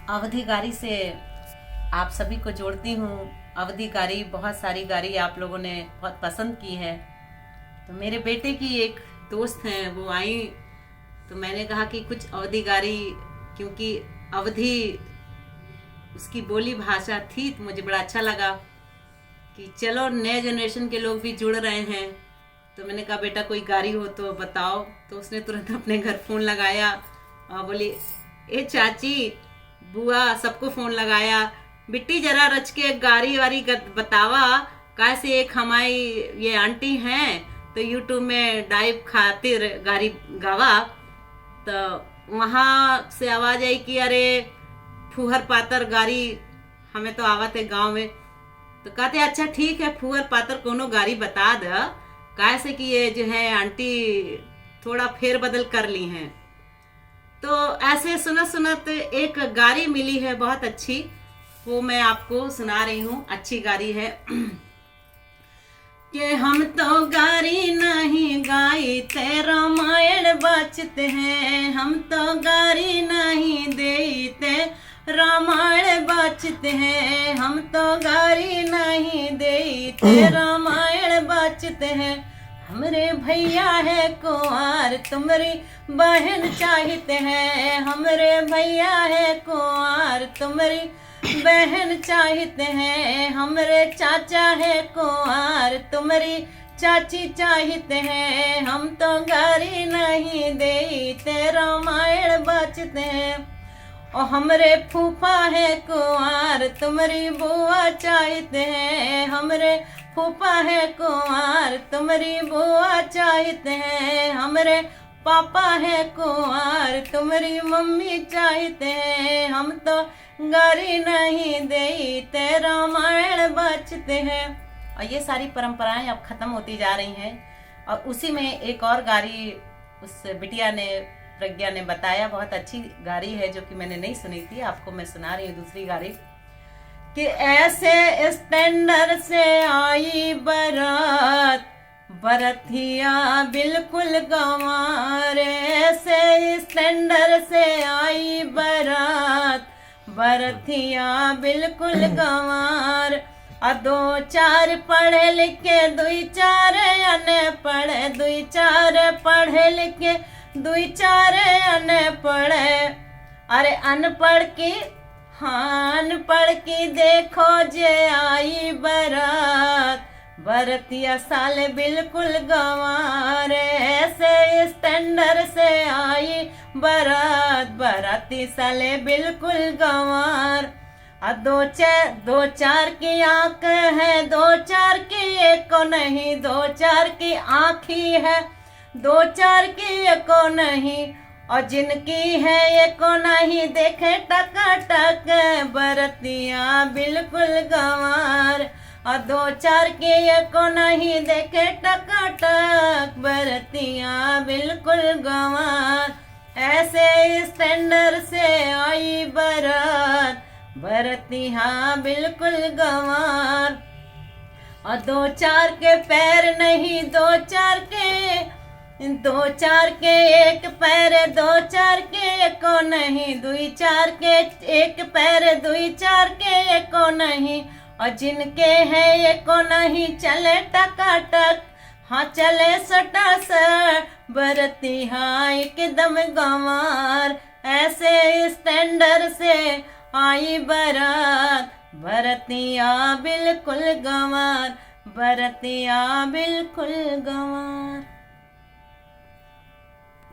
अवधि गाड़ी से आप सभी को जोड़ती हूँ। अवधि गाड़ी, बहुत सारी गाड़ी आप लोगों ने बहुत पसंद की है। तो मेरे बेटे की एक दोस्त हैं, वो आई, तो मैंने कहा कि कुछ अवधि गाड़ी, क्योंकि अवधि उसकी बोली भाषा थी, तो मुझे बड़ा अच्छा लगा कि चलो नए जनरेशन के लोग भी जुड़ रहे हैं। तो मैंने कहा बेटा कोई गाड़ी हो तो बताओ। तो उसने तुरंत अपने घर फ़ोन लगाया और बोली, ए चाची, बुआ, सबको फ़ोन लगाया, बिट्टी जरा रच के गाड़ी वारी बतावा। कैसे एक हमारी ये आंटी हैं, तो यूट्यूब में डाइव खातिर गाड़ी गावा। तो वहाँ से आवाज़ आई कि अरे फूहर पातर गाड़ी हमें तो आवत है गांव में। तो कहते अच्छा ठीक है, फूहर पातर कोनो गाड़ी बता द, कैसे कि ये जो है आंटी थोड़ा फेर बदल कर ली हैं। तो ऐसे सुनत सुनत एक गाड़ी मिली है बहुत अच्छी, वो मैं आपको सुना रही हूँ। अच्छी गाड़ी है कि हम तो गारी नहीं गाई ते रामायण बचते हैं, हम तो गारी नहीं देते रामायण बचते हैं, हम तो गारी नहीं देते रामायण बचते हैं। हमरे भैया है कुंवर तुम्हारी बहन चाहते हैं, हमरे भैया है कुंवर तुम्हारी बहन चाहते हैं, हमरे चाचा है कुंवर तुम्हारी चाची चाहते हैं, हम तो गारी नहीं देते रामायण बचते हैं। और हमरे फूफा है कुंवर तुम्हारी बुआ चाहते हैं, हमरे फूफा है कुंवर तुम्हारी बुआ चाहते हैं, हमरे पापा है कुंवर तुम्हारी मम्मी चाहते हैं, हम तो गारी नहीं देते रामायण बचते हैं। और ये सारी परंपराएं अब खत्म होती जा रही हैं। और उसी में एक और गाड़ी उस बिटिया ने, प्रज्ञा ने बताया, बहुत अच्छी गाड़ी है जो कि मैंने नहीं सुनी थी, आपको मैं सुना रही हूँ दूसरी गाड़ी। कि ऐसे स्टैंडर से आई बरात, बरतिया बिल्कुल गंवार, ऐसे स्टैंडर से आई बरात, बरतिया बिल्कुल गंवार। और दो चार पढ़े लिखे, दुई चार अनपढ़, दुई चार पढ़े लिखे, दुई चार अनपढ़। अरे अनपढ़ की, हाँ अनपढ़ की देखो जे आई बरात, बरतिया साले बिल्कुल गंवार, ऐसे स्टैंडर से आई बरात, बराती साले बिल्कुल गंवार। और दो चार की आंख है, दो चार की एक को नहीं, दो चार की आँखी है, दो चार की एक को नहीं, और जिनकी है एक को नहीं देखे टका टक, बरतिया बिल्कुल गंवार। और दो चार की एक को नहीं देखे टका टक, बरतिया बिल्कुल गंवार। ऐसे स्टैंडर से आई बरात, बरतिया बिल्कुल गंवार। और दो चार के पैर नहीं, दो चार के एक पैर, दो चार के एक को नहीं, दुई चार के एक पैर, दुई चार के एक को नहीं, और जिनके है एक को नहीं चले टका टक, हाँ चले सटा सट, बरतिया एकदम गंवार। ऐसे स्टैंडर से आई बरात, बरतिया बिल्कुल गंवार, बरतिया बिल्कुल गंवार।